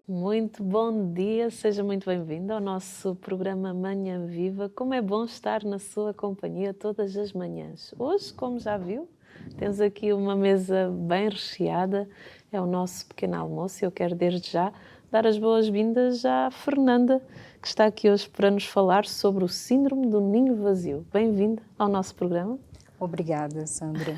Muito bom dia, seja muito bem-vindo ao nosso programa Manhã Viva. Como é bom estar na sua companhia todas as manhãs. Hoje, como já viu, temos aqui uma mesa bem recheada, é o nosso pequeno almoço e eu quero desde já dar as boas-vindas à Fernanda, que está aqui hoje para nos falar sobre o síndrome do ninho vazio. Bem-vinda ao nosso programa. Obrigada, Sandra.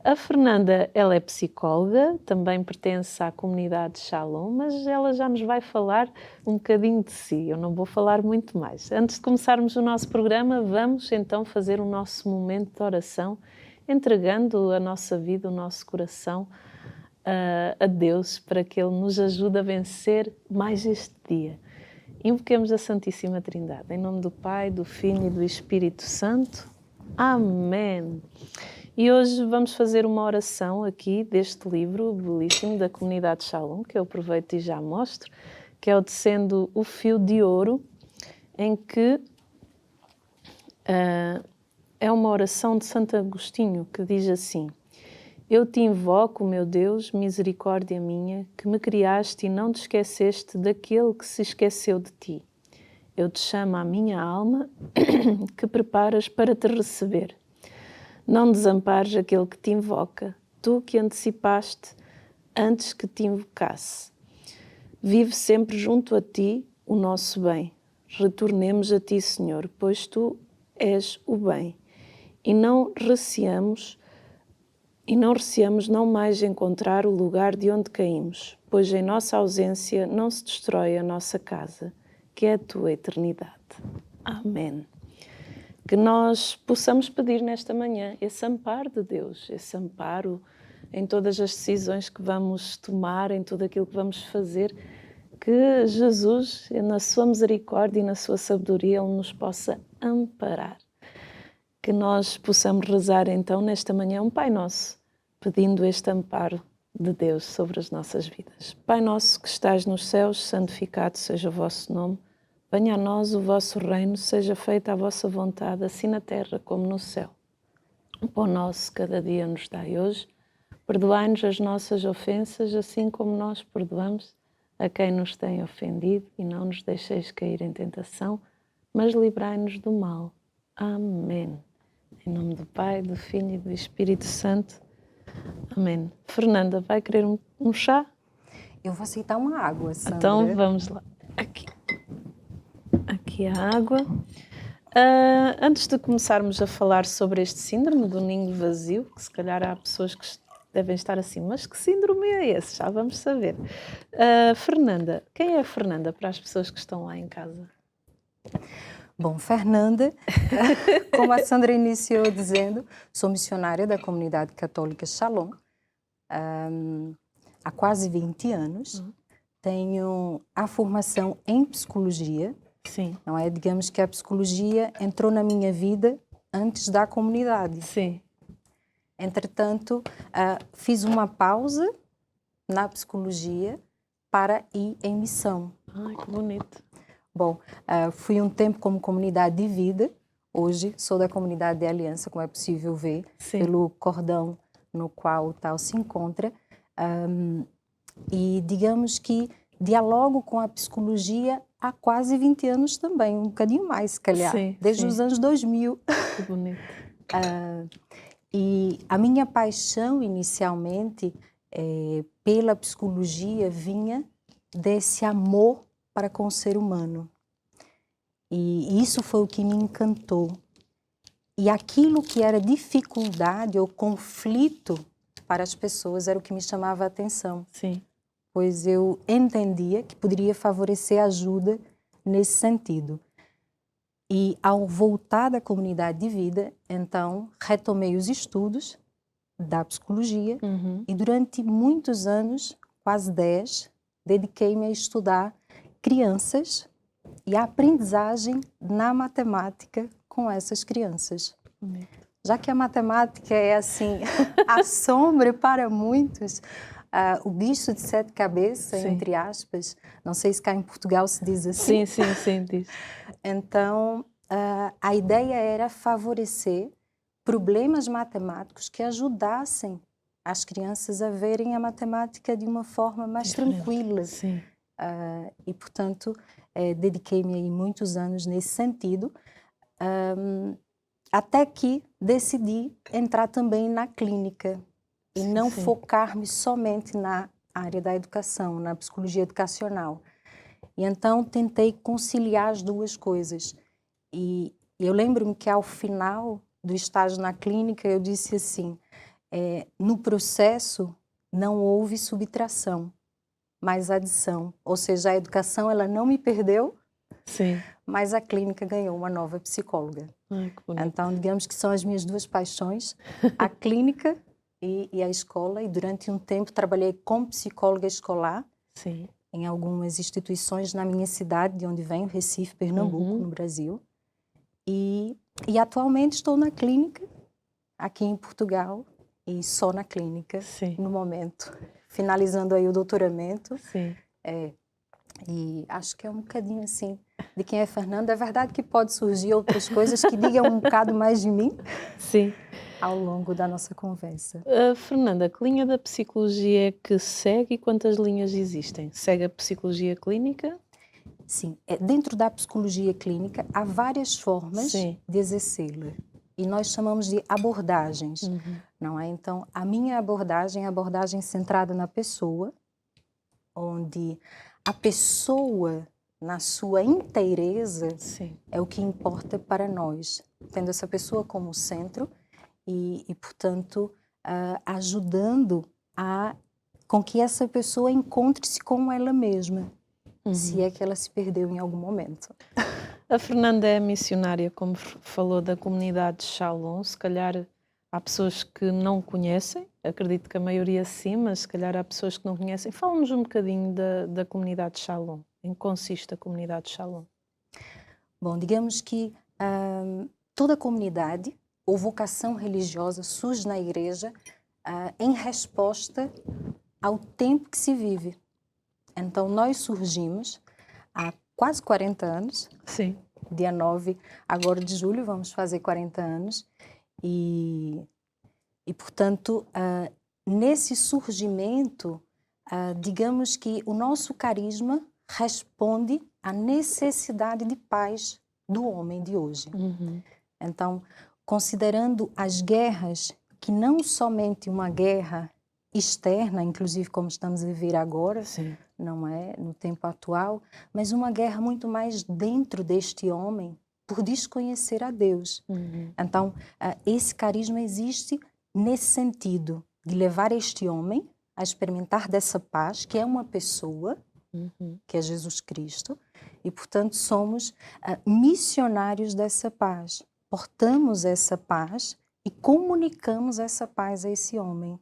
A Fernanda, ela é psicóloga, também pertence à comunidade Shalom, mas ela já nos vai falar um bocadinho de si, eu não vou falar muito mais. Antes de começarmos o nosso programa, vamos então fazer o nosso momento de oração, entregando a nossa vida, o nosso coração a Deus, para que Ele nos ajude a vencer mais este dia. Invoquemos a Santíssima Trindade, em nome do Pai, do Filho e do Espírito Santo. Amém. E hoje vamos fazer uma oração aqui deste livro belíssimo da comunidade Shalom, que eu aproveito e já mostro, que é o Tecendo o Fio de Ouro, em que é uma oração de Santo Agostinho, que diz assim: Eu te invoco, meu Deus, misericórdia minha, que me criaste e não te esqueceste daquele que se esqueceu de ti. Eu te chamo à minha alma, que preparas para te receber. Não desampares aquele que te invoca, tu que antecipaste antes que te invocasse. Vive sempre junto a ti o nosso bem. Retornemos a ti, Senhor, pois tu és o bem. E não receamos não mais encontrar o lugar de onde caímos, pois em nossa ausência não se destrói a nossa casa, que é a tua eternidade. Amém. Que nós possamos pedir nesta manhã esse amparo de Deus, esse amparo em todas as decisões que vamos tomar, em tudo aquilo que vamos fazer, que Jesus, na sua misericórdia e na sua sabedoria, Ele nos possa amparar. Que nós possamos rezar então nesta manhã um Pai Nosso, pedindo este amparo de Deus sobre as nossas vidas. Pai Nosso que estás nos céus, santificado seja o vosso nome. Venha a nós o vosso reino, seja feita a vossa vontade, assim na terra como no céu. O pão nosso cada dia nos dai hoje. Perdoai-nos as nossas ofensas, assim como nós perdoamos a quem nos tem ofendido, e não nos deixeis cair em tentação, mas livrai-nos do mal. Amém. Em nome do Pai, do Filho e do Espírito Santo. Amém. Fernanda, vai querer um chá? Eu vou aceitar uma água, Sandra. Então vamos lá. Aqui a água. Antes de começarmos a falar sobre este síndrome do ninho vazio, que se calhar há pessoas que devem estar assim, mas que síndrome é esse? Já vamos saber. Fernanda, quem é a Fernanda para as pessoas que estão lá em casa? Bom, Fernanda, como a Sandra iniciou dizendo, sou missionária da comunidade católica Shalom há quase 20 anos. Tenho a formação em psicologia. Sim. Não é? Digamos que a psicologia entrou na minha vida antes da comunidade. Sim. Entretanto, fiz uma pausa na psicologia para ir em missão. Ai, que bonito. Bom, fui um tempo como comunidade de vida. Hoje sou da comunidade de aliança, como é possível ver, Sim. pelo cordão no qual o tal se encontra. E digamos que dialogo com a psicologia há quase 20 anos também, um bocadinho mais, se calhar, Sim, desde sim. os anos 2000. Que bonito. E a minha paixão inicialmente pela psicologia vinha desse amor para com o ser humano. E isso foi o que me encantou. E aquilo que era dificuldade ou conflito para as pessoas era o que me chamava a atenção. Sim. Pois eu entendia que poderia favorecer ajuda nesse sentido. E ao voltar da comunidade de vida, então retomei os estudos da psicologia e durante muitos anos, quase 10, dediquei-me a estudar crianças e a aprendizagem na matemática com essas crianças. Já que a matemática é assim, a sombra para muitos, o bicho de 7 cabeças, Sim. entre aspas, não sei se cá em Portugal se diz assim. Sim, diz. Então, a ideia era favorecer problemas matemáticos que ajudassem as crianças a verem a matemática de uma forma mais Diferente. tranquila. Sim. E, portanto, dediquei-me aí muitos anos nesse sentido, até que decidi entrar também na clínica e Sim, não sim. focar-me somente na área da educação, na psicologia educacional. E então tentei conciliar as duas coisas. E eu lembro-me que ao final do estágio na clínica eu disse assim, no processo não houve subtração, mas adição. Ou seja, a educação ela não me perdeu, Sim. mas a clínica ganhou uma nova psicóloga. Ai, que bonito. Então, digamos que são as minhas duas paixões, a clínica e a escola. E durante um tempo trabalhei como psicóloga escolar Sim. em algumas instituições na minha cidade, de onde venho, Recife, Pernambuco, no Brasil. E atualmente estou na clínica, aqui em Portugal, e só na clínica, Sim. no momento. Finalizando aí o doutoramento. Sim. E acho que é um bocadinho assim de quem é Fernanda. É verdade que pode surgir outras coisas que digam um bocado mais de mim Sim. ao longo da nossa conversa. Fernanda, que linha da psicologia é que segue e quantas linhas existem? Segue a psicologia clínica? Sim, dentro da psicologia clínica há várias formas Sim. de exercê-la. E nós chamamos de abordagens, não é? Então, a minha abordagem é a abordagem centrada na pessoa, onde a pessoa, na sua inteireza, Sim. é o que importa para nós, tendo essa pessoa como centro e portanto, ajudando com que essa pessoa encontre-se com ela mesma, se é que ela se perdeu em algum momento. A Fernanda é missionária, como falou, da comunidade de Shalom. Se calhar há pessoas que não conhecem, acredito que a maioria sim, mas se calhar há pessoas que não conhecem. Fala-nos um bocadinho da comunidade de Shalom. Em que consiste a comunidade de Shalom? Bom, digamos que toda comunidade ou vocação religiosa surge na igreja em resposta ao tempo que se vive. Então, nós surgimos há quase 40 anos, Sim. dia 9 agora de julho, vamos fazer 40 anos, e portanto, nesse surgimento, digamos que o nosso carisma responde à necessidade de paz do homem de hoje. Então, considerando as guerras, que não somente uma guerra externa, inclusive como estamos a viver agora, Sim. não é, no tempo atual, mas uma guerra muito mais dentro deste homem, por desconhecer a Deus. Então, esse carisma existe nesse sentido, de levar este homem a experimentar dessa paz, que é uma pessoa, que é Jesus Cristo, e, portanto, somos missionários dessa paz. Portamos essa paz e comunicamos essa paz a esse homem.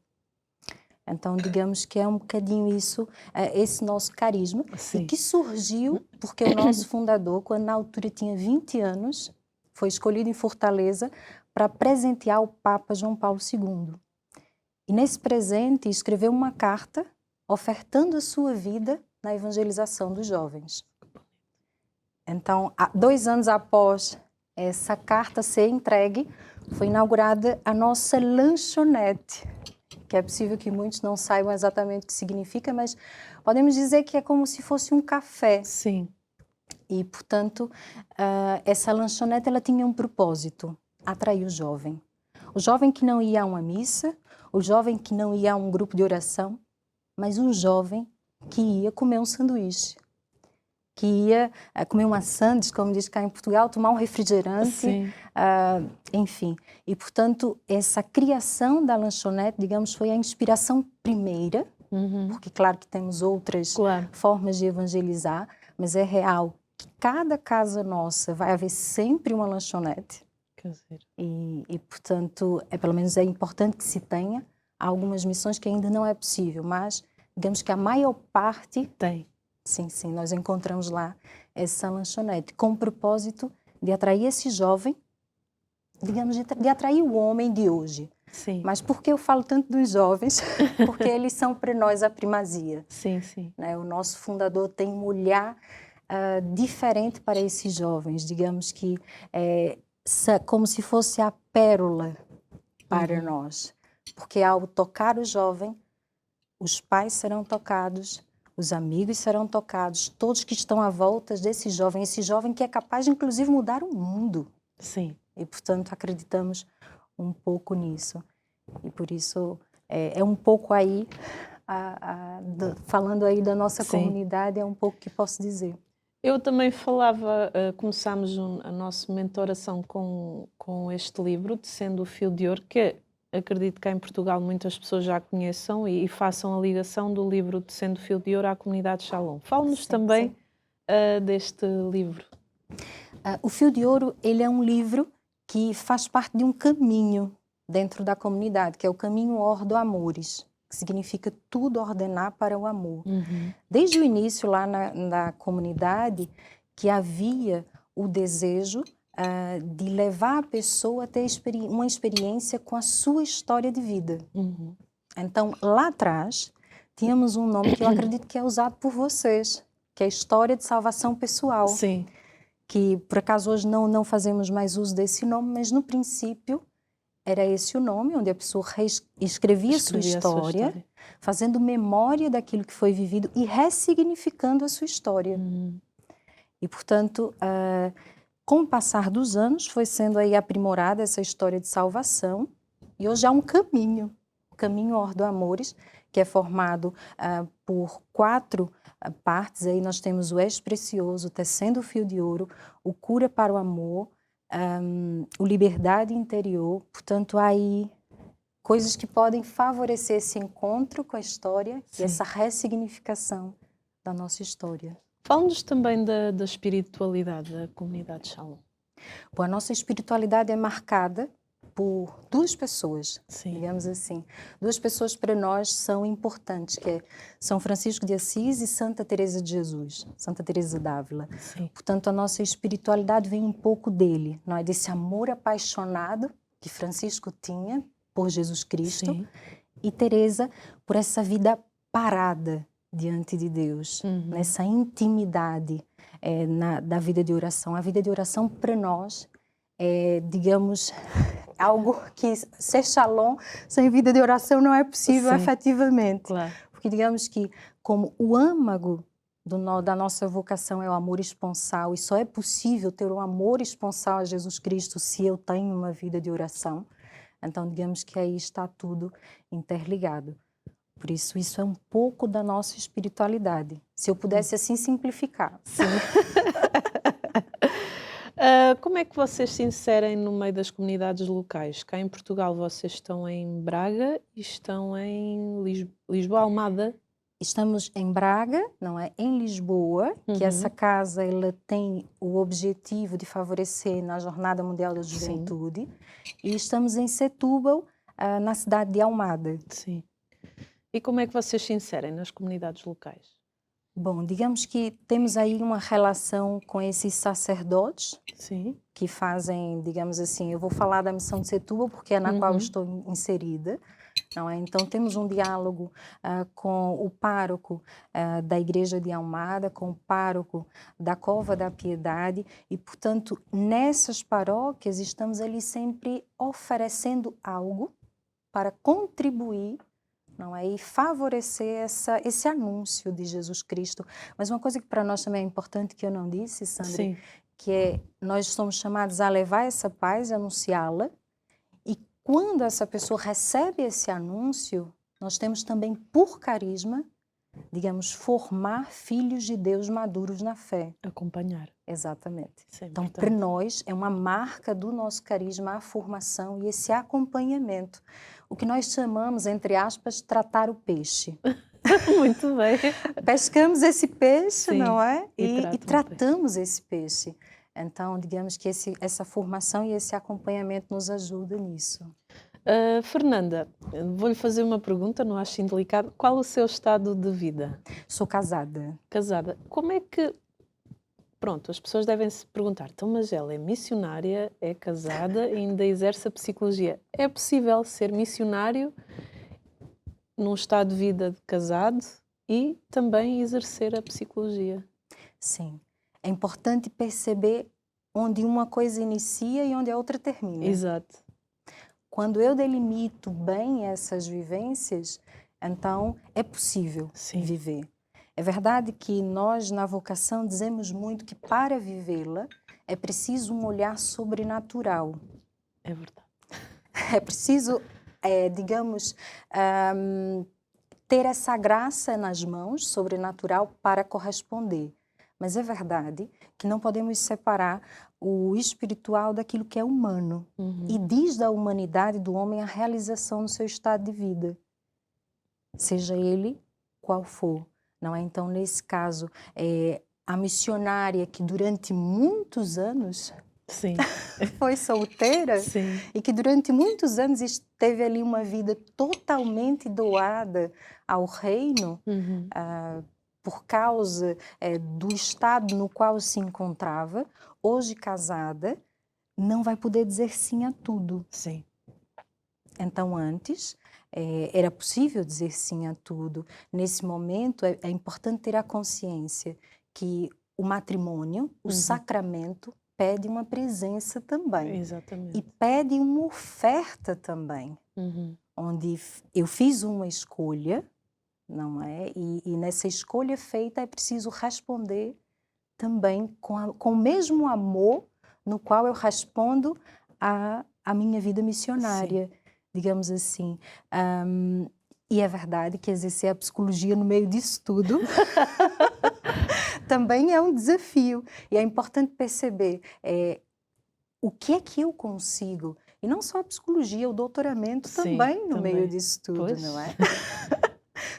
Então, digamos que é um bocadinho isso, esse nosso carisma, Sim. e que surgiu porque o nosso fundador, quando na altura tinha 20 anos, foi escolhido em Fortaleza para presentear o Papa João Paulo II. E nesse presente escreveu uma carta ofertando a sua vida na evangelização dos jovens. Então, 2 anos após essa carta ser entregue, foi inaugurada a nossa lanchonete, que é possível que muitos não saibam exatamente o que significa, mas podemos dizer que é como se fosse um café. Sim. E, portanto, essa lanchonete ela tinha um propósito, atrair o jovem. O jovem que não ia a uma missa, o jovem que não ia a um grupo de oração, mas um jovem que ia comer um sanduíche, que ia comer uma sandes, como diz cá em Portugal, tomar um refrigerante, enfim. E, portanto, essa criação da lanchonete, digamos, foi a inspiração primeira, porque, claro, que temos outras formas de evangelizar, mas é real que cada casa nossa vai haver sempre uma lanchonete. E, portanto, pelo menos é importante que se tenha. Há algumas missões que ainda não é possível, mas digamos que a maior parte tem. Sim, nós encontramos lá essa lanchonete com o propósito de atrair esse jovem, digamos, de atrair o homem de hoje. Sim. Mas por que eu falo tanto dos jovens? Porque eles são para nós a primazia. Sim, sim. Né? O nosso fundador tem um olhar diferente para esses jovens, digamos que como se fosse a pérola para nós. porque ao tocar o jovem, os pais serão tocados, os amigos serão tocados, todos que estão à volta desse jovem, esse jovem que é capaz de, inclusive, mudar o mundo. Sim. E, portanto, acreditamos um pouco nisso. E, por isso, é um pouco aí, falando aí da nossa comunidade, é um pouco que posso dizer. Eu também falava, começámos a nossa mentoração com este livro, Tecendo o Fio de Ouro, que acredito que em Portugal muitas pessoas já conheçam e façam a ligação do livro Tecendo o Fio de Ouro à comunidade Shalom. Fale-nos também deste livro. O Fio de Ouro, ele é um livro que faz parte de um caminho dentro da comunidade, que é o caminho Ordo Amores, que significa tudo ordenar para o amor. Desde o início lá na comunidade, que havia o desejo de levar a pessoa a ter uma experiência com a sua história de vida. Então, lá atrás, tínhamos um nome que eu acredito que é usado por vocês, que é a História de Salvação Pessoal. Sim. Que, por acaso, hoje não fazemos mais uso desse nome, mas no princípio era esse o nome, onde a pessoa escrevia a sua história, fazendo memória daquilo que foi vivido e ressignificando a sua história. E, portanto, com o passar dos anos, foi sendo aí aprimorada essa história de salvação, e hoje há um caminho Ordo Amores, que é formado por 4 partes. Aí nós temos o És Precioso, Tecendo o Fio de Ouro, o Cura para o Amor, o Liberdade Interior. Portanto, há aí coisas que podem favorecer esse encontro com a história e essa ressignificação da nossa história. Fala-nos também da espiritualidade da comunidade Shalom. Bom, a nossa espiritualidade é marcada por 2 pessoas, digamos assim. 2 pessoas para nós são importantes, que é São Francisco de Assis e Santa Teresa de Jesus, Santa Teresa d'Ávila. Portanto, a nossa espiritualidade vem um pouco dele, não é? Desse amor apaixonado que Francisco tinha por Jesus Cristo e Teresa por essa vida parada diante de Deus, nessa intimidade da vida de oração. A vida de oração para nós é, digamos, algo que ser Shalom sem vida de oração não é possível efetivamente. Claro. Porque digamos que como o âmago da nossa vocação é o amor esponsal, e só é possível ter um amor esponsal a Jesus Cristo se eu tenho uma vida de oração, então digamos que aí está tudo interligado. Por isso, isso é um pouco da nossa espiritualidade. Se eu pudesse assim simplificar. Como é que vocês se inserem no meio das comunidades locais? Cá em Portugal vocês estão em Braga e estão em Lisboa, Almada? Estamos em Braga, não é? Em Lisboa, que essa casa ela tem o objetivo de favorecer na Jornada Mundial da Juventude. E estamos em Setúbal, na cidade de Almada. Sim. E como é que vocês se inserem nas comunidades locais? Bom, digamos que temos aí uma relação com esses sacerdotes que fazem, digamos assim, eu vou falar da missão de Setúbal porque é na qual estou inserida, não é? Então temos um diálogo com o pároco da Igreja de Almada, com o pároco da Cova da Piedade e, portanto, nessas paróquias estamos ali sempre oferecendo algo para contribuir, não é? E favorecer esse anúncio de Jesus Cristo. Mas uma coisa que para nós também é importante, que eu não disse, Sandra, que é nós somos chamados a levar essa paz e anunciá-la, e quando essa pessoa recebe esse anúncio, nós temos também, por carisma, digamos, formar filhos de Deus maduros na fé. Acompanhar. Exatamente. Então, para nós, é uma marca do nosso carisma a formação e esse acompanhamento. O que nós chamamos, entre aspas, tratar o peixe. Muito bem. Pescamos esse peixe, não é? E tratamos esse peixe. Então, digamos que essa formação e esse acompanhamento nos ajuda nisso. Fernanda, vou-lhe fazer uma pergunta, não acho indelicado. Qual o seu estado de vida? Sou casada. Casada. Como é que... Pronto, as pessoas devem se perguntar, então, mas ela é missionária, é casada e ainda exerce a psicologia. É possível ser missionário num estado de vida de casado e também exercer a psicologia? Sim. É importante perceber onde uma coisa inicia e onde a outra termina. Exato. quando eu delimito bem essas vivências, então é possível Sim. viver. É verdade que nós, na vocação, dizemos muito que para vivê-la é preciso um olhar sobrenatural. É verdade. É preciso, digamos, ter essa graça nas mãos, sobrenatural, para corresponder. Mas é verdade que não podemos separar o espiritual daquilo que é humano. E diz da humanidade do homem a realização no seu estado de vida, seja ele qual for. Não é? Então, nesse caso, a missionária que durante muitos anos Sim. foi solteira Sim. e que durante muitos anos teve ali uma vida totalmente doada ao reino, por causa do estado no qual se encontrava, hoje casada, não vai poder dizer sim a tudo. Sim. Então, antes, era possível dizer sim a tudo. Nesse momento, é importante ter a consciência que o matrimônio, o sacramento, pede uma presença também. Exatamente. E pede uma oferta também, onde eu fiz uma escolha, não é? E nessa escolha feita é preciso responder também com o mesmo amor no qual eu respondo à minha vida missionária, digamos assim. E é verdade que exercer a psicologia no meio disso tudo também é um desafio. E é importante perceber o que é que eu consigo. E não só a psicologia, o doutoramento também no meio disso tudo, Pois. não é?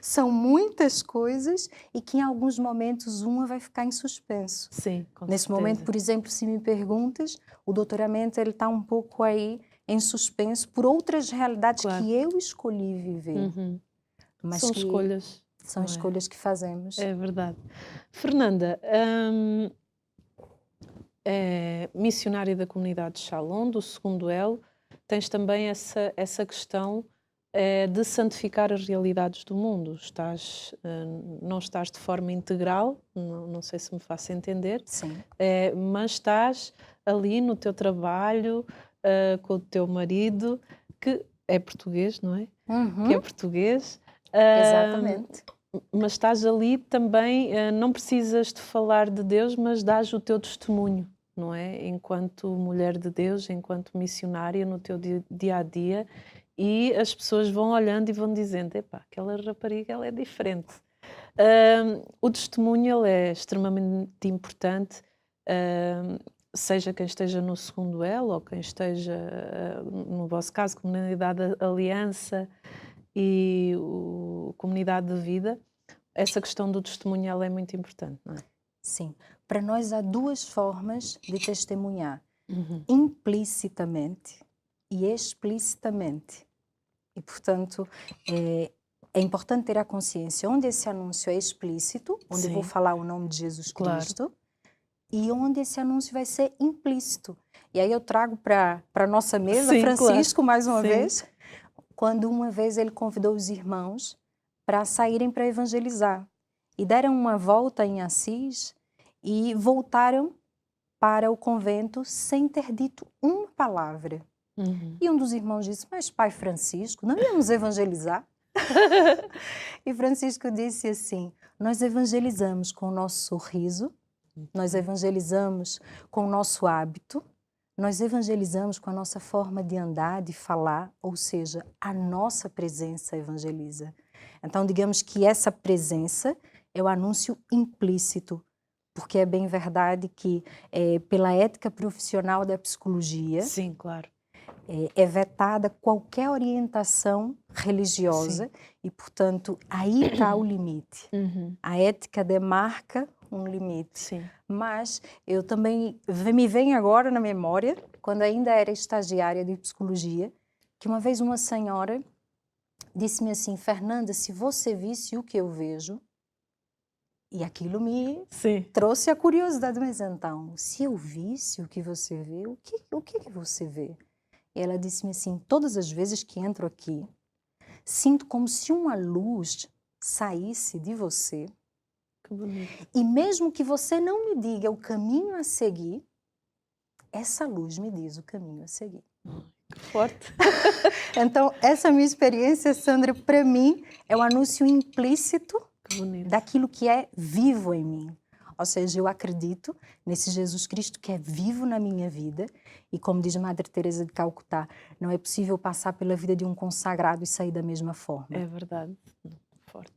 São muitas coisas e que em alguns momentos uma vai ficar em suspenso. Sim, com Nesse certeza. momento, por exemplo, se me perguntas, o doutoramento ele está um pouco aí em suspenso por outras realidades que eu escolhi viver. Mas São que escolhas. são escolhas que fazemos. É verdade. Fernanda, missionária da comunidade de Shalom, do segundo elo, tens também essa questão de santificar as realidades do mundo. Não estás de forma integral, não sei se me faço entender, Sim. mas estás ali no teu trabalho com o teu marido, que é português, não é? Que é português. Exatamente. Mas estás ali também, não precisas de falar de Deus, mas dás o teu testemunho, não é? Enquanto mulher de Deus, enquanto missionária no teu dia-a-dia, e as pessoas vão olhando e vão dizendo, epá, aquela rapariga, ela é diferente. O testemunho, ele é extremamente importante, seja quem esteja no segundo elo, ou quem esteja, no vosso caso, Comunidade Aliança, e comunidade de vida, essa questão do testemunho ela é muito importante, não é? Sim. Para nós há duas formas de testemunhar. Implicitamente e explicitamente. E, portanto, é importante ter a consciência onde esse anúncio é explícito, onde eu vou falar o nome de Jesus Cristo, e onde esse anúncio vai ser implícito. E aí eu trago para a nossa mesa Francisco, mais uma vez, quando uma vez ele convidou os irmãos para saírem para evangelizar. E deram uma volta em Assis e voltaram para o convento sem ter dito uma palavra. E um dos irmãos disse, mas pai Francisco, não íamos evangelizar? E Francisco disse assim, nós evangelizamos com o nosso sorriso, nós evangelizamos com o nosso hábito, nós evangelizamos com a nossa forma de andar, de falar, ou seja, a nossa presença evangeliza. Então, digamos que essa presença é o anúncio implícito, porque é bem verdade que, pela ética profissional da psicologia, sim, claro, é vetada qualquer orientação religiosa e, portanto, aí está o limite. A ética demarca um limite. Sim. Mas eu também, me vem agora na memória, quando ainda era estagiária de psicologia, que uma vez uma senhora disse-me assim, Fernanda, se você visse o que eu vejo, e aquilo me trouxe a curiosidade, mas então, se eu visse o que você vê, o que você vê? E ela disse-me assim, todas as vezes que entro aqui, sinto como se uma luz saísse de você. Que bonito. E mesmo que você não me diga o caminho a seguir, essa luz me diz o caminho a seguir. Que forte. Então, essa minha experiência, Sandra, para mim, é um anúncio implícito Que bonito. daquilo que é vivo em mim. Ou seja, eu acredito nesse Jesus Cristo que é vivo na minha vida. E como diz Madre Teresa de Calcutá, não é possível passar pela vida de um consagrado e sair da mesma forma. É verdade. Forte.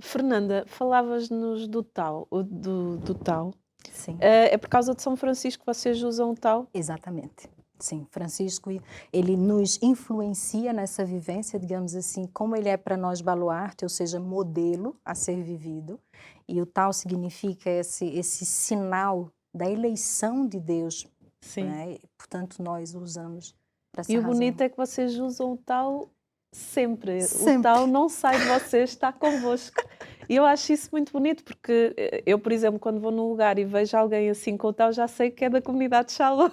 Fernanda, falavas-nos do Tao. Do Tao. Sim. É por causa de São Francisco que vocês usam o Tao? Exatamente. Sim, Francisco, ele nos influencia nessa vivência, digamos assim, como ele é para nós baluarte, ou seja, modelo a ser vivido. E o tal significa esse sinal da eleição de Deus. Sim. Né? Portanto, nós o usamos para essa E o razão. bonito é que vocês usam o Tao sempre. Sempre. O Tao não sai de vocês, está convosco. E eu acho isso muito bonito, porque eu, por exemplo, quando vou num lugar e vejo alguém assim com o Tao, já sei que é da comunidade Shalom.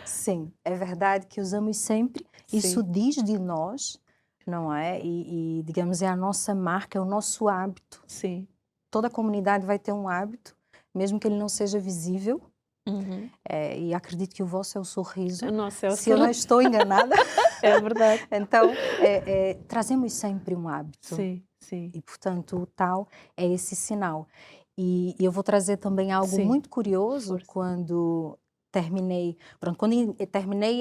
Sim, é verdade que usamos sempre. Sim. Isso diz de nós, não é? E, digamos, é a nossa marca, é o nosso hábito. Sim. Toda comunidade vai ter um hábito, mesmo que ele não seja visível. Uhum. E acredito que o vosso é o sorriso. O nosso é o Se eu não sorriso. estou enganada. É verdade. Então, trazemos sempre um hábito. Sim, sim. E, portanto, o tal é esse sinal. E eu vou trazer também algo Sim. muito curioso. Força. Quando terminei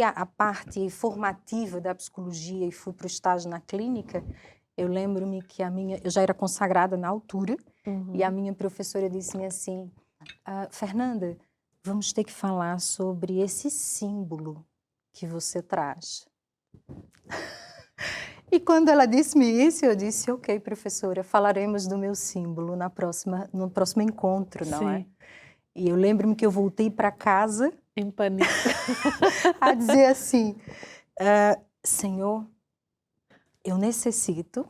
a parte formativa da psicologia e fui para o estágio na clínica, eu lembro-me que eu já era consagrada na altura, Uhum. e a minha professora disse-me assim, Fernanda, vamos ter que falar sobre esse símbolo que você traz. E quando ela disse-me isso, eu disse, ok, professora, falaremos do meu símbolo no próximo encontro, não é? E eu lembro-me que eu voltei para casa Em pânico. a dizer assim, Senhor, eu necessito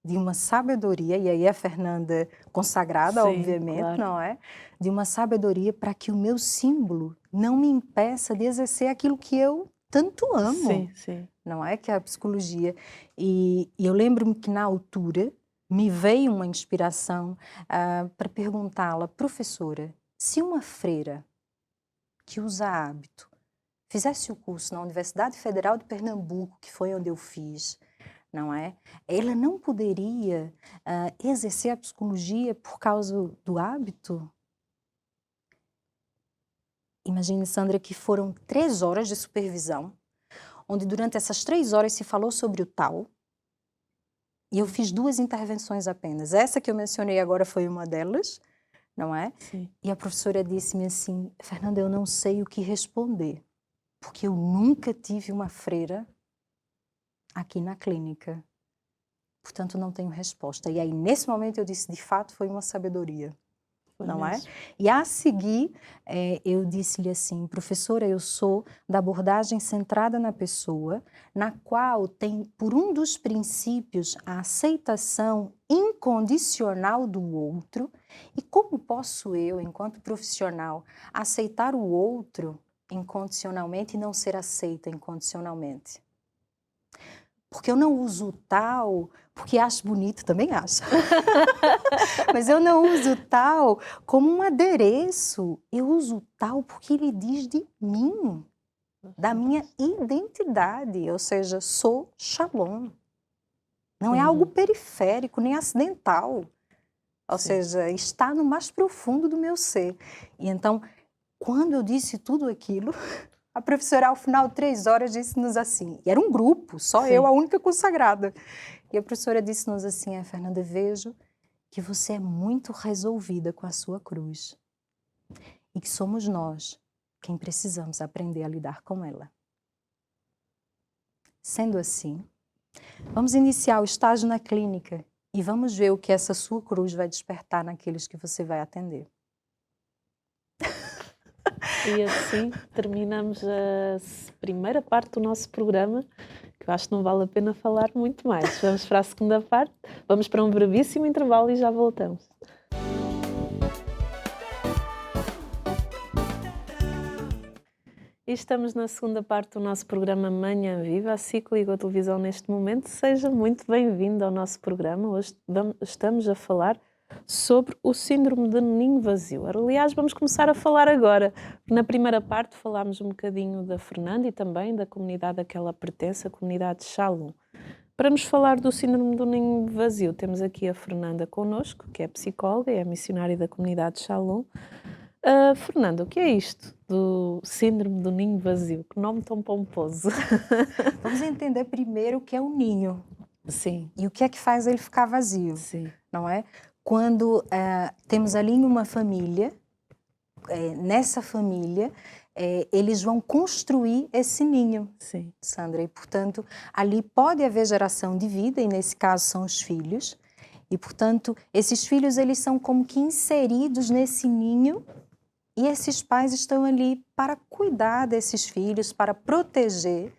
de uma sabedoria, e aí a Fernanda consagrada, Sim, obviamente, claro. não é? De uma sabedoria para que o meu símbolo não me impeça de exercer aquilo que eu tanto amo. Sim, sim. Não é? Que é a psicologia. E eu lembro-me que na altura me veio uma inspiração para perguntá-la, professora, se uma freira que usa hábito fizesse o curso na Universidade Federal de Pernambuco, que foi onde eu fiz, não é? Ela não poderia exercer a psicologia por causa do hábito? Imagine, Sandra, que foram 3 horas de supervisão, onde durante essas 3 horas se falou sobre o tal, e eu fiz 2 intervenções apenas. Essa que eu mencionei agora foi uma delas, não é? Sim. E a professora disse-me assim, Fernanda, eu não sei o que responder, porque eu nunca tive uma freira aqui na clínica. Portanto, não tenho resposta. E aí, nesse momento, eu disse, de fato, foi uma sabedoria. Foi Não mesmo. é? E a seguir, eu disse-lhe assim, professora, eu sou da abordagem centrada na pessoa, na qual tem, por um dos princípios, a aceitação incondicional do outro. E como posso eu, enquanto profissional, aceitar o outro incondicionalmente e não ser aceita incondicionalmente? Porque eu não uso o tal, porque acho bonito, também acho. Mas eu não uso o tal como um adereço. Eu uso o tal porque ele diz de mim, da minha identidade. Ou seja, sou Shalom. Não é algo periférico, nem acidental. Ou seja, está no mais profundo do meu ser. E então, quando eu disse tudo aquilo, a professora, ao final de 3 horas, disse-nos assim, e era um grupo, só eu, a única consagrada. E a professora disse-nos assim, Fernanda, vejo que você é muito resolvida com a sua cruz e que somos nós quem precisamos aprender a lidar com ela. Sendo assim, vamos iniciar o estágio na clínica e vamos ver o que essa sua cruz vai despertar naqueles que você vai atender. E assim terminamos a primeira parte do nosso programa, que eu acho que não vale a pena falar muito mais. Vamos para a segunda parte, vamos para um brevíssimo intervalo e já voltamos. E estamos na segunda parte do nosso programa Manhã Viva, a SIC ligou a televisão neste momento. Seja muito bem-vindo ao nosso programa. Hoje estamos a falar sobre o síndrome de ninho vazio. Aliás, vamos começar a falar agora. Na primeira parte falámos um bocadinho da Fernanda e também da comunidade a que ela pertence, a comunidade de Shalom. Para nos falar do síndrome do ninho vazio, temos aqui a Fernanda connosco, que é psicóloga e é missionária da comunidade de Shalom. Fernanda, o que é isto do síndrome do ninho vazio? Que nome tão pomposo. Vamos entender primeiro o que é o ninho. Sim. E o que é que faz ele ficar vazio, Sim. não é? Quando temos ali uma família, nessa família, eles vão construir esse ninho, Sim. Sandra. E, portanto, ali pode haver geração de vida, e nesse caso são os filhos. E, portanto, esses filhos, eles são como que inseridos nesse ninho, e esses pais estão ali para cuidar desses filhos, para proteger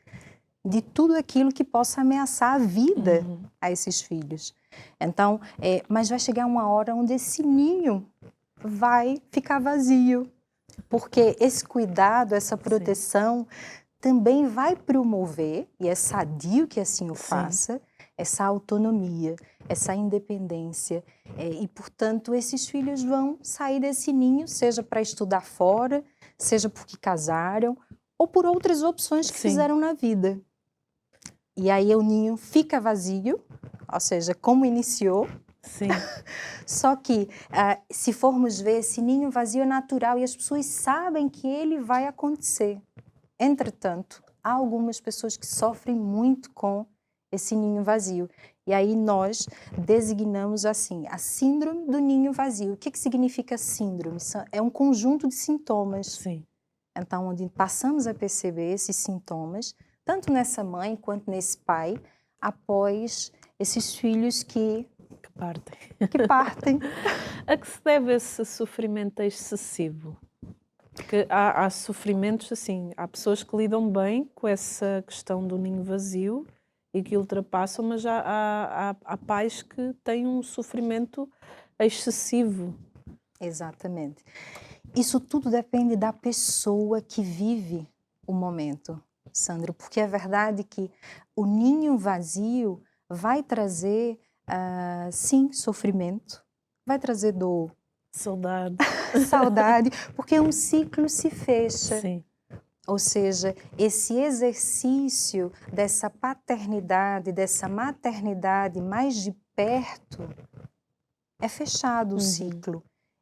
de tudo aquilo que possa ameaçar a vida a esses filhos. Então, mas vai chegar uma hora onde esse ninho vai ficar vazio, porque esse cuidado, essa proteção também vai promover, e é sadio que assim o faça, essa autonomia, essa independência. E, portanto, esses filhos vão sair desse ninho, seja para estudar fora, seja porque casaram, ou por outras opções que fizeram na vida. E aí o ninho fica vazio, ou seja, como iniciou. Sim. Só que, se formos ver, esse ninho vazio é natural e as pessoas sabem que ele vai acontecer. Entretanto, há algumas pessoas que sofrem muito com esse ninho vazio. E aí nós designamos assim, a síndrome do ninho vazio. O que significa síndrome? É um conjunto de sintomas. Sim. Então, onde passamos a perceber esses sintomas, tanto nessa mãe quanto nesse pai, após esses filhos que partem. A que se deve esse sofrimento excessivo? Porque há sofrimentos assim, há pessoas que lidam bem com essa questão do ninho vazio e que ultrapassam, mas há pais que têm um sofrimento excessivo. Exatamente. Isso tudo depende da pessoa que vive o momento, Sandro, porque é verdade que o ninho vazio vai trazer, sim, sofrimento, vai trazer dor, saudade, porque um ciclo se fecha. Sim. Ou seja, esse exercício dessa paternidade, dessa maternidade mais de perto, é fechado o ciclo.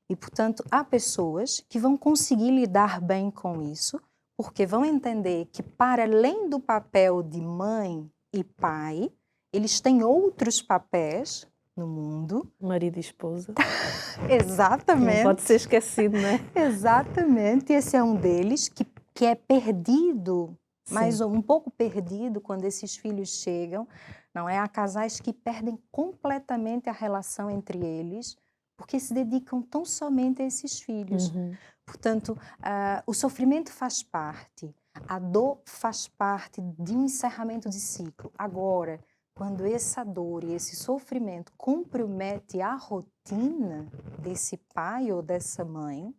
E, portanto, há pessoas que vão conseguir lidar bem com isso, porque vão entender que, para além do papel de mãe e pai, eles têm outros papéis no mundo. Marido e esposa. Exatamente. Não pode ser esquecido, não é? Exatamente. Esse é um deles que é perdido, mas um pouco perdido quando esses filhos chegam. Não é? Há casais que perdem completamente a relação entre eles, porque se dedicam tão somente a esses filhos. Portanto, o sofrimento faz parte, a dor faz parte de um encerramento de ciclo. Agora, quando essa dor e esse sofrimento compromete a rotina desse pai ou dessa mãe,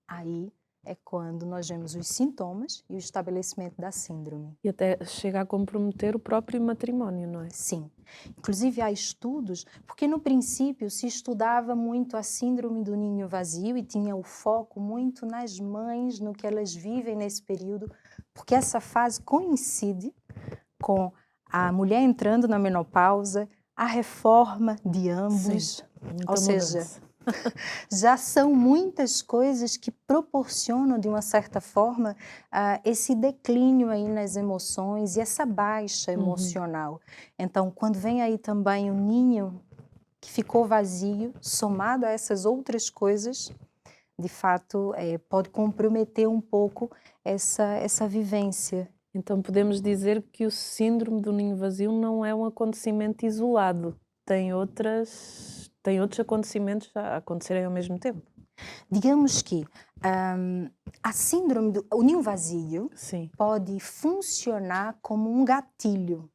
aí é quando nós vemos os sintomas e o estabelecimento da síndrome. E até chega a comprometer o próprio matrimónio, não é? Sim. Inclusive há estudos, porque no princípio se estudava muito a síndrome do ninho vazio e tinha o foco muito nas mães, no que elas vivem nesse período, porque essa fase coincide com a mulher entrando na menopausa, a reforma de ambos, ou seja, já são muitas coisas que proporcionam, de uma certa forma, esse declínio aí nas emoções e essa baixa emocional. Então, quando vem aí também o ninho que ficou vazio, somado a essas outras coisas, de fato, pode comprometer um pouco essa vivência. Então podemos dizer que o síndrome do ninho vazio não é um acontecimento isolado, tem outros acontecimentos a acontecerem ao mesmo tempo. Digamos que a síndrome do ninho vazio pode funcionar como um gatilho.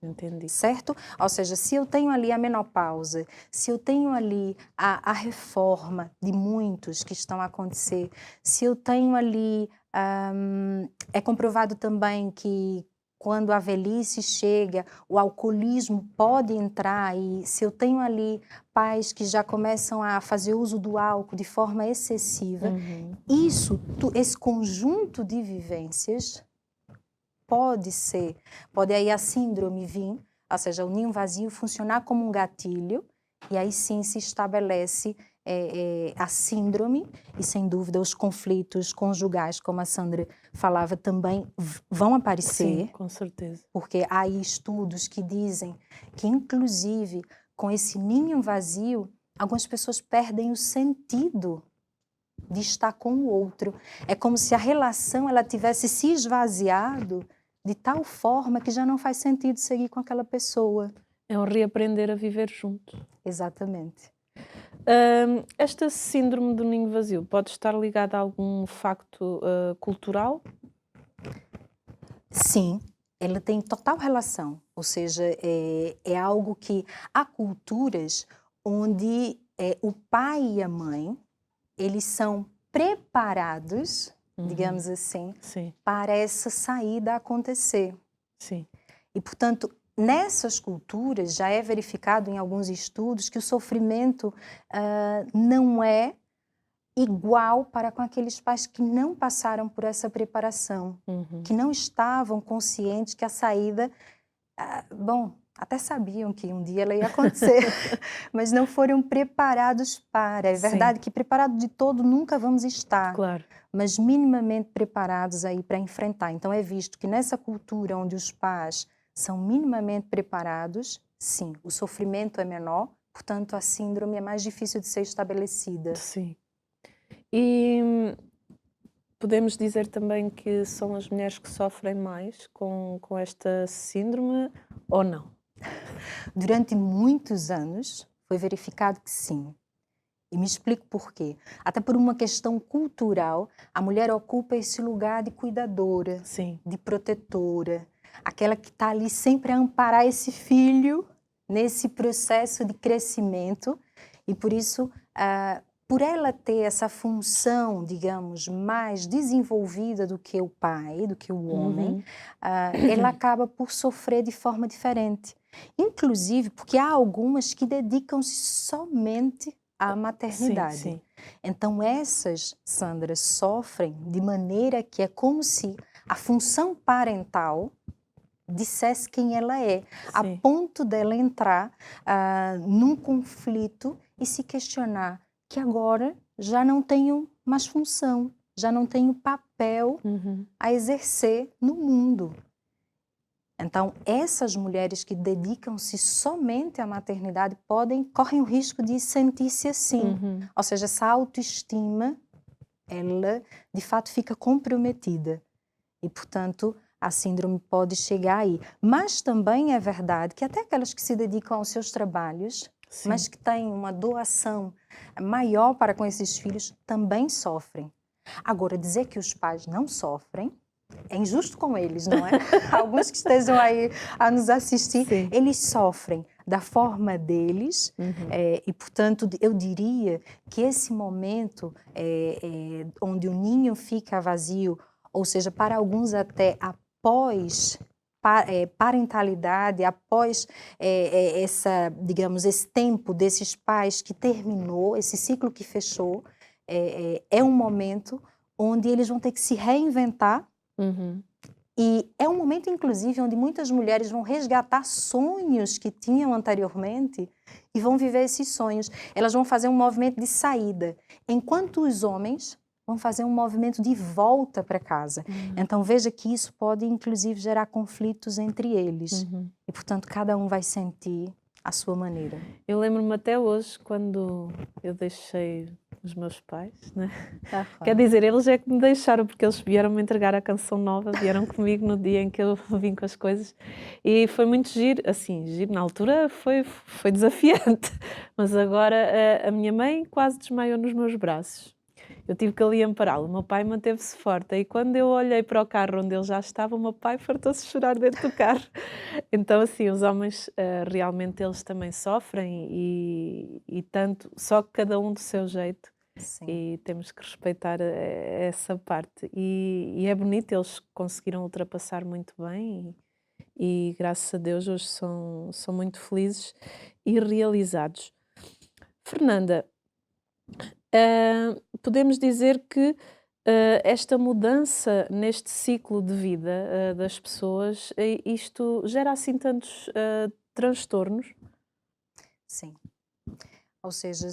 Entendi. Certo? Ou seja, se eu tenho ali a menopausa, se eu tenho ali a reforma de muitos que estão a acontecer, se eu tenho ali, é comprovado também que quando a velhice chega, o alcoolismo pode entrar, e se eu tenho ali pais que já começam a fazer uso do álcool de forma excessiva, esse conjunto de vivências pode aí a síndrome vir, ou seja, o ninho vazio funcionar como um gatilho, e aí sim se estabelece a síndrome, e sem dúvida os conflitos conjugais, como a Sandra falava, também vão aparecer. Sim, com certeza. Porque há estudos que dizem que, inclusive, com esse ninho vazio, algumas pessoas perdem o sentido de estar com o outro. É como se a relação ela tivesse se esvaziado de tal forma que já não faz sentido seguir com aquela pessoa. É um reaprender a viver junto. Exatamente. Esta síndrome do ninho vazio pode estar ligada a algum facto cultural? Sim, ela tem total relação. Ou seja, é algo que há culturas onde o pai e a mãe eles são preparados, digamos assim, Sim, para essa saída acontecer. sim. E, portanto, nessas culturas já é verificado em alguns estudos que o sofrimento não é igual para com aqueles pais que não passaram por essa preparação, que não estavam conscientes que a saída, bom, até sabiam que um dia ela ia acontecer, mas não foram preparados para. É verdade que preparado de todo nunca vamos estar, Claro. mas minimamente preparados aí para enfrentar. Então é visto que nessa cultura onde os pais são minimamente preparados, sim, o sofrimento é menor, portanto a síndrome é mais difícil de ser estabelecida. Sim. E podemos dizer também que são as mulheres que sofrem mais com esta síndrome ou não? Durante muitos anos foi verificado que sim. E me explico por quê. Até por uma questão cultural, a mulher ocupa esse lugar de cuidadora, Sim. de protetora, aquela que está ali sempre a amparar esse filho nesse processo de crescimento. E por isso, por ela ter essa função, digamos, mais desenvolvida do que o pai, do que o homem, ela acaba por sofrer de forma diferente. Inclusive porque há algumas que dedicam-se somente à maternidade. Sim, sim. Então essas, Sandra, sofrem de maneira que é como se a função parental dissesse quem ela é, a Sim. ponto dela entrar num conflito e se questionar que agora já não tenho mais função, já não tenho papel a exercer no mundo. Então, essas mulheres que dedicam-se somente à maternidade correm o risco de sentir-se assim. Ou seja, essa autoestima, ela de fato fica comprometida. E, portanto, a síndrome pode chegar aí. Mas também é verdade que até aquelas que se dedicam aos seus trabalhos, Sim. mas que têm uma doação maior para com esses filhos, também sofrem. Agora, dizer que os pais não sofrem é injusto com eles, não é? Alguns que estejam aí a nos assistir, Sim. eles sofrem da forma deles e, portanto, eu diria que esse momento onde o ninho fica vazio, ou seja, para alguns até após parentalidade, após digamos, esse tempo desses pais que terminou, esse ciclo que fechou, é um momento onde eles vão ter que se reinventar. E é um momento, inclusive, onde muitas mulheres vão resgatar sonhos que tinham anteriormente e vão viver esses sonhos. Elas vão fazer um movimento de saída, enquanto os homens vão fazer um movimento de volta para casa. Então, veja que isso pode, inclusive, gerar conflitos entre eles. E, portanto, cada um vai sentir à sua maneira. Eu lembro-me até hoje, quando eu deixei os meus pais, né? Quer dizer, eles é que me deixaram, porque eles vieram-me entregar a canção nova, vieram comigo no dia em que eu vim com as coisas, e foi muito giro, assim, giro, na altura foi desafiante, mas agora a minha mãe quase desmaiou nos meus braços. Eu tive que ali ampará-lo, o meu pai manteve-se forte, e quando eu olhei para o carro onde ele já estava, o meu pai fartou-se de chorar dentro do carro. Então, assim, os homens realmente eles também sofrem e tanto, só que cada um do seu jeito. Sim. E temos que respeitar essa parte. E é bonito, eles conseguiram ultrapassar muito bem e graças a Deus hoje são muito felizes e realizados. Fernanda, podemos dizer que esta mudança neste ciclo de vida das pessoas, isto gera assim tantos transtornos? Sim. Ou seja,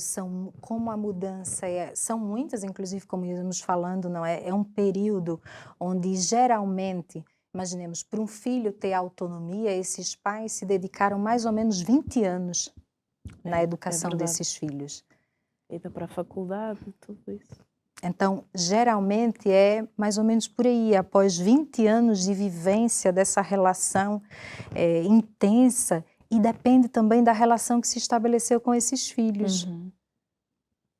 como a mudança são muitas, inclusive como íamos falando, não é? É um período onde geralmente, imaginemos, para um filho ter autonomia, esses pais se dedicaram mais ou menos 20 anos na É educação verdade. desses filhos. Ida para a faculdade, tudo isso. Então, geralmente é mais ou menos por aí, após 20 anos de vivência dessa relação intensa, e depende também da relação que se estabeleceu com esses filhos. Uhum.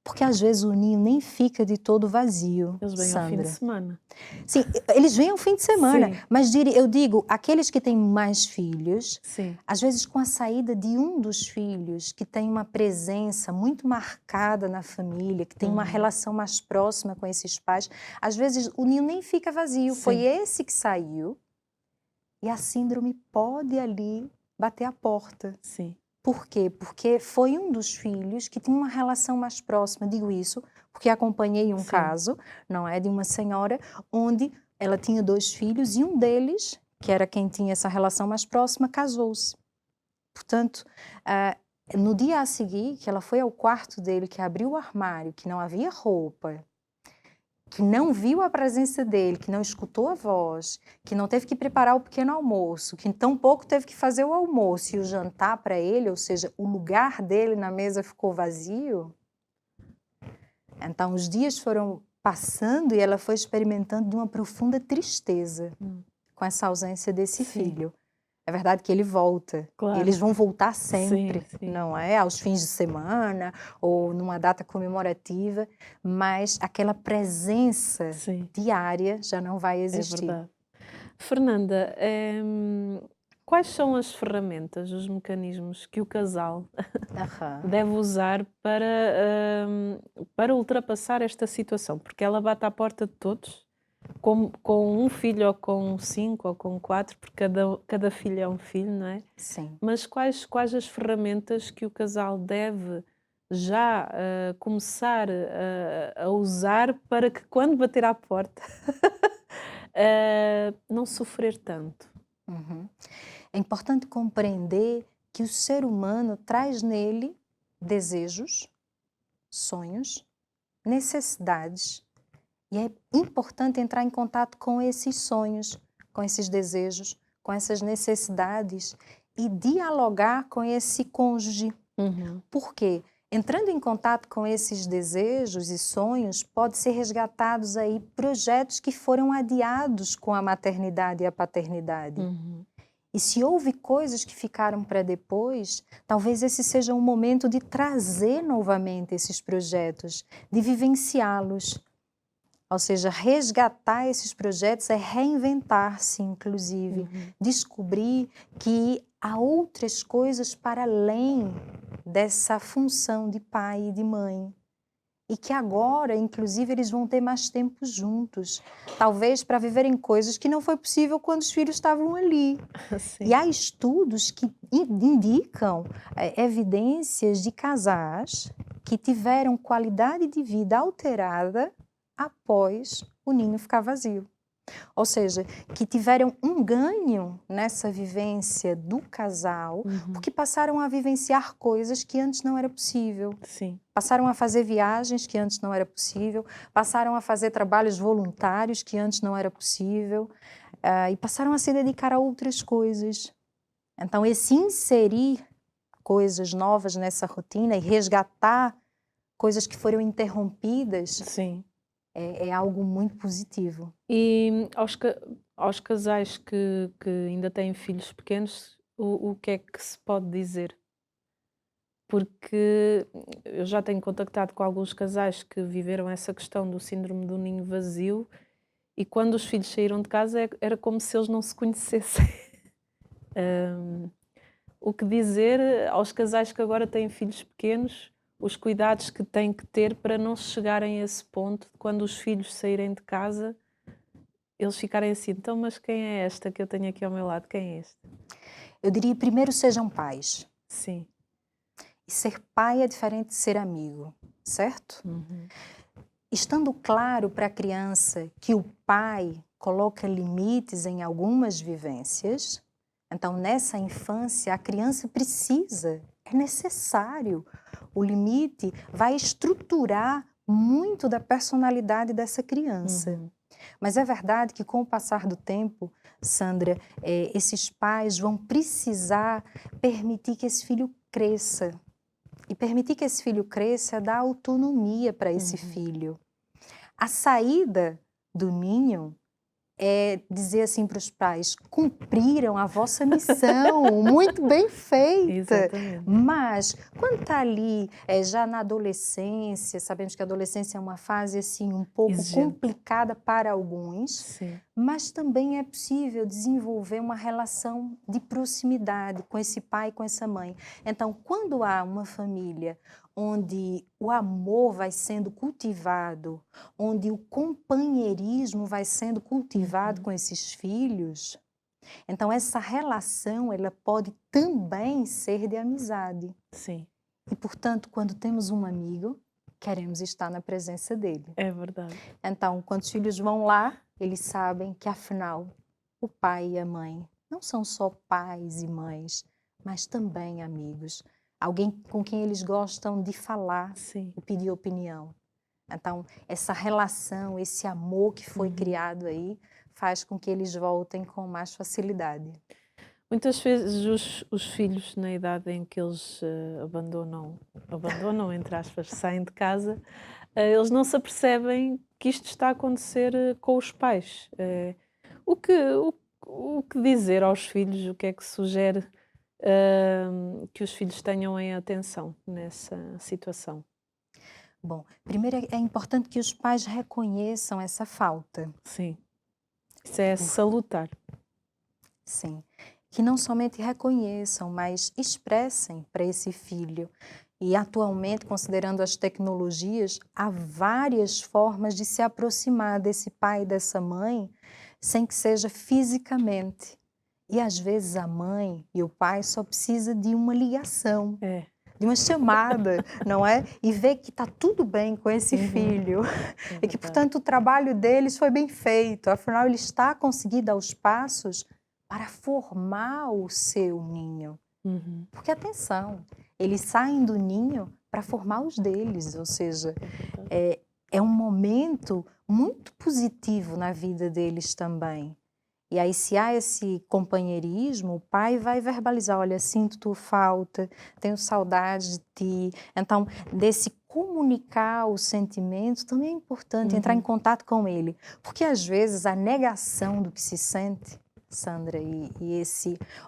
Porque às vezes o ninho nem fica de todo vazio, Eles vêm ao fim de Sandra. semana. Sim, eles vêm ao fim de semana, Sim. mas eu digo, aqueles que têm mais filhos, Sim. às vezes com a saída de um dos filhos, que tem uma presença muito marcada na família, que tem uma relação mais próxima com esses pais, às vezes o ninho nem fica vazio, Sim. foi esse que saiu, e a síndrome pode ali bater a porta. Sim. Por quê? Porque foi um dos filhos que tinha uma relação mais próxima, digo isso, porque acompanhei um Sim. caso, não é, de uma senhora, onde ela tinha 2 filhos e um deles, que era quem tinha essa relação mais próxima, casou-se. Portanto, no dia a seguir, que ela foi ao quarto dele, que abriu o armário, que não havia roupa, que não viu a presença dele, que não escutou a voz, que não teve que preparar o pequeno almoço, que tampouco teve que fazer o almoço e o jantar para ele, ou seja, o lugar dele na mesa ficou vazio. Então os dias foram passando e ela foi experimentando de uma profunda tristeza com essa ausência desse Sim. filho. É verdade que ele volta. Claro. Eles vão voltar sempre, Sim, sim. não é? Aos fins de semana ou numa data comemorativa, mas aquela presença Sim. diária já não vai É existir. verdade. Fernanda, quais são as ferramentas, os mecanismos que o casal Aham. deve usar para ultrapassar esta situação? Porque ela bate à porta de todos, com um filho ou com 5 ou com 4, porque cada filho é um filho, não é? Sim. Mas quais as ferramentas que o casal deve já começar a usar para que quando bater à porta não sofrer tanto? Uhum. É importante compreender que o ser humano traz nele desejos, sonhos, necessidades. E é importante entrar em contato com esses sonhos, com esses desejos, com essas necessidades e dialogar com esse cônjuge. Por quê? Entrando em contato com esses desejos e sonhos, pode ser resgatados aí projetos que foram adiados com a maternidade e a paternidade. E se houve coisas que ficaram para depois, talvez esse seja um momento de trazer novamente esses projetos, de vivenciá-los. Ou seja, resgatar esses projetos é reinventar-se, inclusive, descobrir que há outras coisas para além dessa função de pai e de mãe. E que agora, inclusive, eles vão ter mais tempo juntos. Talvez para viverem coisas que não foi possível quando os filhos estavam ali. Sim. E há estudos que indicam evidências de casais que tiveram qualidade de vida alterada após o ninho ficar vazio. Ou seja, que tiveram um ganho nessa vivência do casal, porque passaram a vivenciar coisas que antes não era possível. Sim. Passaram a fazer viagens que antes não era possível, passaram a fazer trabalhos voluntários que antes não era possível, e passaram a se dedicar a outras coisas. Então, esse inserir coisas novas nessa rotina e resgatar coisas que foram interrompidas Sim. é algo muito positivo. E aos casais que ainda têm filhos pequenos, o que é que se pode dizer? Porque eu já tenho contactado com alguns casais que viveram essa questão do síndrome do ninho vazio e quando os filhos saíram de casa era como se eles não se conhecessem. O que dizer aos casais que agora têm filhos pequenos, os cuidados que têm que ter para não chegarem a esse ponto de quando os filhos saírem de casa eles ficarem assim, então, mas quem é esta que eu tenho aqui ao meu lado? Quem é este? Eu diria primeiro sejam pais. Sim. E ser pai é diferente de ser amigo, certo? Uhum. Estando claro para a criança que o pai coloca limites em algumas vivências, então nessa infância a criança precisa, é necessário. O limite vai estruturar muito da personalidade dessa criança. Uhum. Mas é verdade que com o passar do tempo, Sandra, esses pais vão precisar permitir que esse filho cresça. E permitir que esse filho cresça é dar autonomia para esse filho. A saída do ninho é dizer assim para os pais: cumpriram a vossa missão, muito bem feita. Exatamente. Mas quando está ali, já na adolescência, sabemos que a adolescência é uma fase assim um pouco Exigente. complicada para alguns, Sim. mas também é possível desenvolver uma relação de proximidade com esse pai e com essa mãe. Então, quando há uma família onde o amor vai sendo cultivado, onde o companheirismo vai sendo cultivado com esses filhos, então essa relação ela pode também ser de amizade. Sim. E, portanto, quando temos um amigo, queremos estar na presença dele. É verdade. Então, quando os filhos vão lá, eles sabem que, afinal, o pai e a mãe não são só pais e mães, mas também amigos. Alguém com quem eles gostam de falar Sim. e pedir opinião. Então, essa relação, esse amor que foi criado aí, faz com que eles voltem com mais facilidade. Muitas vezes os filhos, na idade em que eles abandonam, entre aspas, saem de casa, eles não se apercebem que isto está a acontecer com os pais. O que, o que dizer aos filhos, o que é que sugere que os filhos tenham em atenção nessa situação? Bom, primeiro é importante que os pais reconheçam essa falta. Sim, isso é salutar. Sim, que não somente reconheçam, mas expressem para esse filho. E atualmente, considerando as tecnologias, há várias formas de se aproximar desse pai e dessa mãe sem que seja fisicamente. E às vezes a mãe e o pai só precisa de uma ligação, É. de uma chamada, não é? E ver que está tudo bem com esse filho. É E que, verdade. portanto, o trabalho deles foi bem feito. Afinal, ele está conseguindo dar os passos para formar o seu ninho. Uhum. Porque, atenção, eles saem do ninho para formar os deles, ou seja, é um momento muito positivo na vida deles também. E aí, se há esse companheirismo, o pai vai verbalizar: olha, sinto tua falta, tenho saudade de ti. Então, desse comunicar o sentimento também é importante, entrar em contato com ele. Porque, às vezes, a negação do que se sente, Sandra,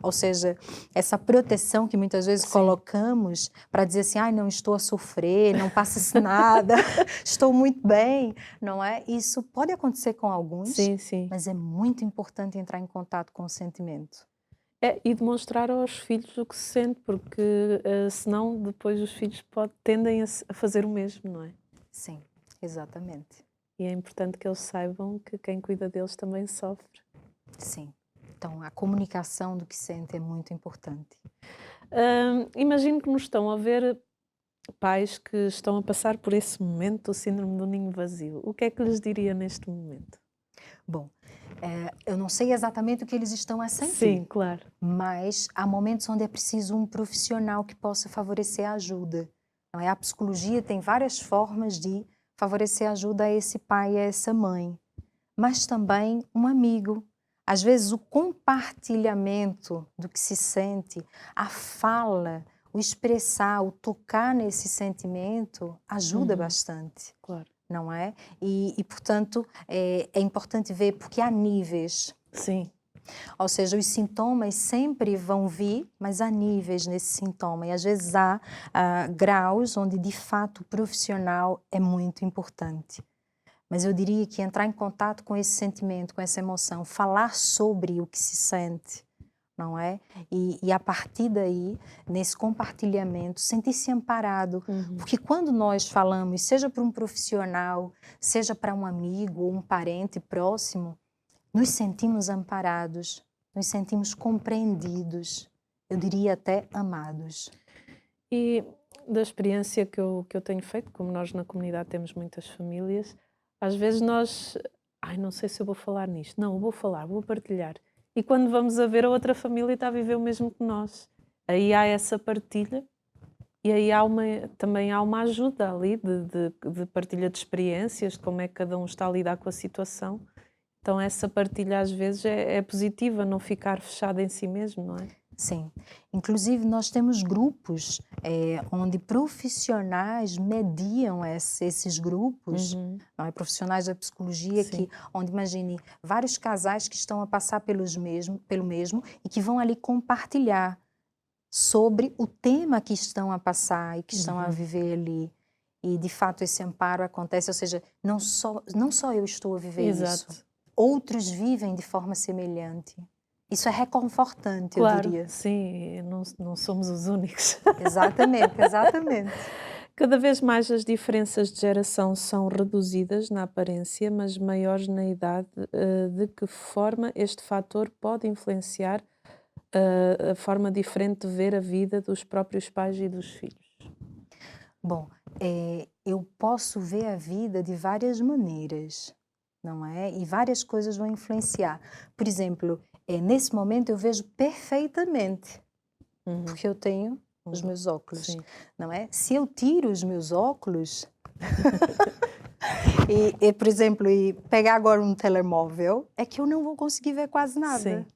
ou seja, essa proteção que muitas vezes colocamos para dizer assim: ai, não estou a sofrer, não passa-se nada, estou muito bem, não é? Isso pode acontecer com alguns, Sim, sim. mas é muito importante entrar em contato com o sentimento. E demonstrar aos filhos o que se sente, porque senão depois os filhos tendem a fazer o mesmo, não é? Sim, exatamente. E é importante que eles saibam que quem cuida deles também sofre. Sim. Então, a comunicação do que sente é muito importante. Imagino que nos estão a ver pais que estão a passar por esse momento do síndrome do ninho vazio. O que é que lhes diria neste momento? Bom, eu não sei exatamente o que eles estão a sentir. Sim, claro. Mas há momentos onde é preciso um profissional que possa favorecer a ajuda. Não é? A psicologia tem várias formas de favorecer a ajuda a esse pai e a essa mãe. Mas também um amigo. Às vezes o compartilhamento do que se sente, a fala, o expressar, o tocar nesse sentimento ajuda bastante. Claro. Não é? E portanto, é importante ver porque há níveis. Sim. Ou seja, os sintomas sempre vão vir, mas há níveis nesse sintoma. E às vezes há graus onde, de fato, o profissional é muito importante. Mas eu diria que entrar em contato com esse sentimento, com essa emoção, falar sobre o que se sente, não é? E a partir daí, nesse compartilhamento, sentir-se amparado. Porque quando nós falamos, seja para um profissional, seja para um amigo ou um parente próximo, nos sentimos amparados, nos sentimos compreendidos, eu diria até amados. E da experiência que eu tenho feito, como nós na comunidade temos muitas famílias, às vezes nós, não sei se eu vou falar nisto, não, eu vou falar, vou partilhar. E quando vamos a ver, a outra família está a viver o mesmo que nós. Aí há essa partilha e aí também há uma ajuda ali de partilha de experiências, de como é que cada um está a lidar com a situação. Então essa partilha às vezes é positiva, não ficar fechada em si mesmo, não é? Sim. Inclusive, nós temos grupos onde profissionais mediam esses grupos, não é? Profissionais da psicologia, onde, imagine, vários casais que estão a passar pelo mesmo e que vão ali compartilhar sobre o tema que estão a passar e que estão a viver ali. E, de fato, esse amparo acontece, ou seja, não só eu estou a viver isso, outros vivem de forma semelhante. Isso é reconfortante, eu diria. Sim, não somos os únicos. Exatamente, exatamente. Cada vez mais as diferenças de geração são reduzidas na aparência, mas maiores na idade. De que forma este fator pode influenciar a forma diferente de ver a vida dos próprios pais e dos filhos? Bom, eu posso ver a vida de várias maneiras, não é? E várias coisas vão influenciar. Por exemplo, nesse momento eu vejo perfeitamente, porque eu tenho os meus óculos, não é? Se eu tiro os meus óculos por exemplo, pegar agora um telemóvel, é que eu não vou conseguir ver quase nada,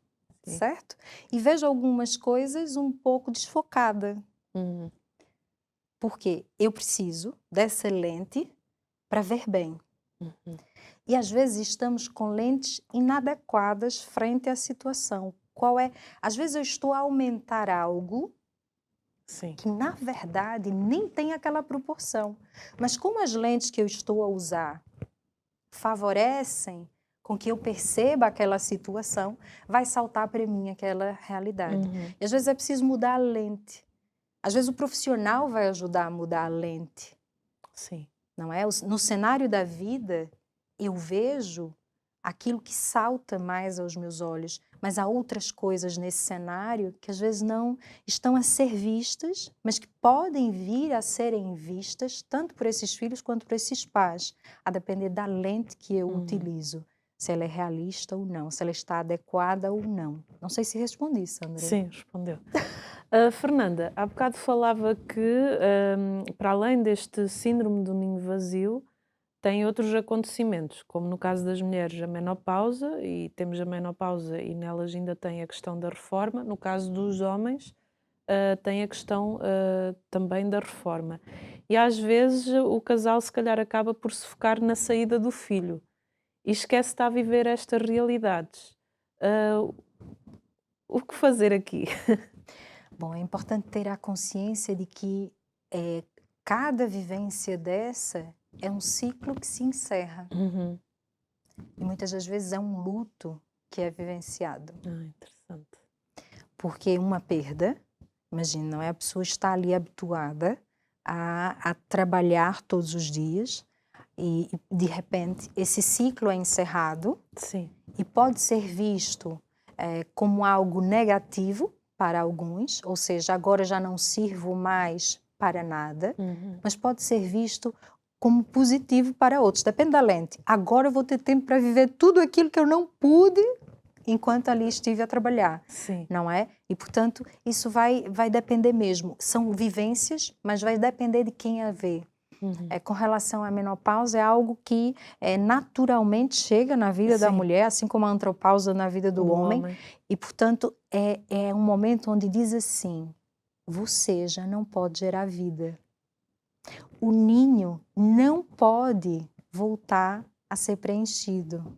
certo? E vejo algumas coisas um pouco desfocada. Porque eu preciso dessa lente para ver bem. E às vezes estamos com lentes inadequadas frente à situação. Às vezes eu estou a aumentar algo que na verdade nem tem aquela proporção. Mas como as lentes que eu estou a usar favorecem com que eu perceba aquela situação, vai saltar para mim aquela realidade. E às vezes é preciso mudar a lente. Às vezes o profissional vai ajudar a mudar a lente. Sim. Não é? No cenário da vida, eu vejo aquilo que salta mais aos meus olhos, mas há outras coisas nesse cenário que às vezes não estão a ser vistas, mas que podem vir a serem vistas tanto por esses filhos quanto por esses pais, a depender da lente que eu utilizo, se ela é realista ou não, se ela está adequada ou não. Não sei se respondi, Sandra. Sim, respondeu. Fernanda, há bocado falava que, para além deste síndrome do ninho vazio, tem outros acontecimentos, como no caso das mulheres a menopausa, e temos a menopausa e nelas ainda tem a questão da reforma. No caso dos homens, tem a questão também da reforma. E às vezes o casal se calhar acaba por se focar na saída do filho e esquece de estar a viver estas realidades. O que fazer aqui? Bom, é importante ter a consciência de que cada vivência dessa é um ciclo que se encerra. E muitas das vezes é um luto que é vivenciado. Interessante. Porque uma perda, imagina, não é? A pessoa está ali habituada a trabalhar todos os dias e de repente esse ciclo é encerrado. Sim. E pode ser visto como algo negativo para alguns, ou seja, agora já não sirvo mais para nada, mas pode ser visto como positivo para outros, depende da lente. Agora eu vou ter tempo para viver tudo aquilo que eu não pude enquanto ali estive a trabalhar, não é? E, portanto, isso vai depender mesmo. São vivências, mas vai depender de quem a vê. Com relação à menopausa, é algo que naturalmente chega na vida da mulher, assim como a andropausa na vida do homem. E, portanto, é um momento onde diz assim, você já não pode gerar vida. O ninho não pode voltar a ser preenchido.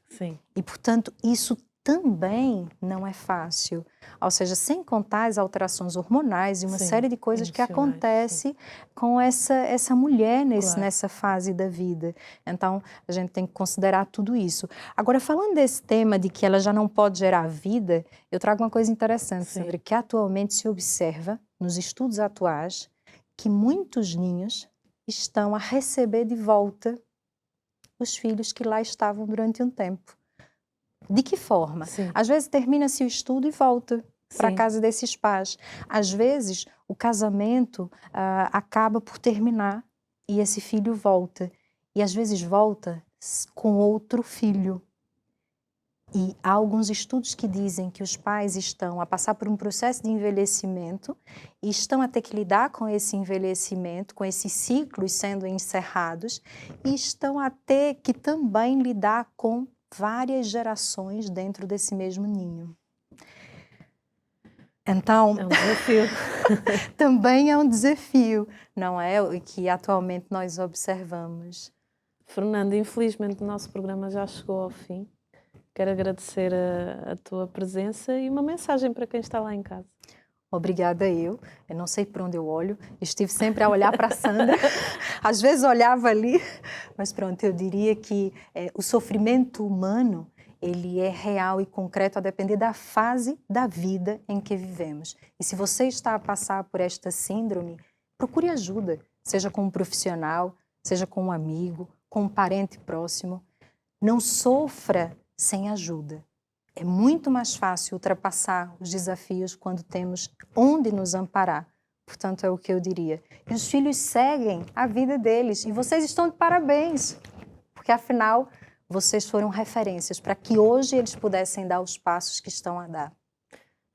Sim. E, portanto, isso também não é fácil. Ou seja, sem contar as alterações hormonais e uma série de coisas que acontecem com essa mulher nessa fase da vida. Então, a gente tem que considerar tudo isso. Agora, falando desse tema de que ela já não pode gerar vida, eu trago uma coisa interessante, Sandra, que atualmente se observa, nos estudos atuais, que muitos ninhos estão a receber de volta os filhos que lá estavam durante um tempo. De que forma? Sim. Às vezes termina-se o estudo e volta para a Sim. casa desses pais. Às vezes o casamento acaba por terminar e esse filho volta. E às vezes volta com outro filho. E há alguns estudos que dizem que os pais estão a passar por um processo de envelhecimento e estão a ter que lidar com esse envelhecimento, com esses ciclos sendo encerrados, e estão a ter que também lidar com várias gerações dentro desse mesmo ninho. Então, É um desafio. também é um desafio, não é? O que atualmente nós observamos. Fernanda, infelizmente o nosso programa já chegou ao fim. Quero agradecer a tua presença e uma mensagem para quem está lá em casa. Obrigada eu não sei por onde eu olho, estive sempre a olhar para a Sandra, às vezes olhava ali, mas pronto, eu diria que o sofrimento humano, ele é real e concreto a depender da fase da vida em que vivemos. E se você está a passar por esta síndrome, procure ajuda, seja com um profissional, seja com um amigo, com um parente próximo. Não sofra sem ajuda. É muito mais fácil ultrapassar os desafios quando temos onde nos amparar. Portanto, é o que eu diria. E os filhos seguem a vida deles e vocês estão de parabéns, porque afinal vocês foram referências para que hoje eles pudessem dar os passos que estão a dar.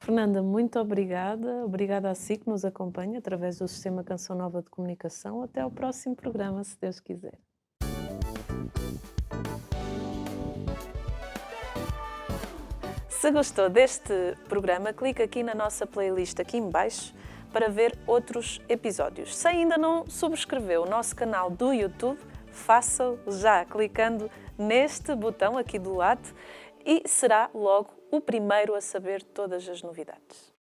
Fernanda, muito obrigada. Obrigada a si que nos acompanha através do Sistema Canção Nova de Comunicação. Até ao próximo programa, se Deus quiser. Se gostou deste programa, clique aqui na nossa playlist aqui em baixo para ver outros episódios. Se ainda não subscreveu o nosso canal do YouTube, faça-o já clicando neste botão aqui do lado e será logo o primeiro a saber todas as novidades.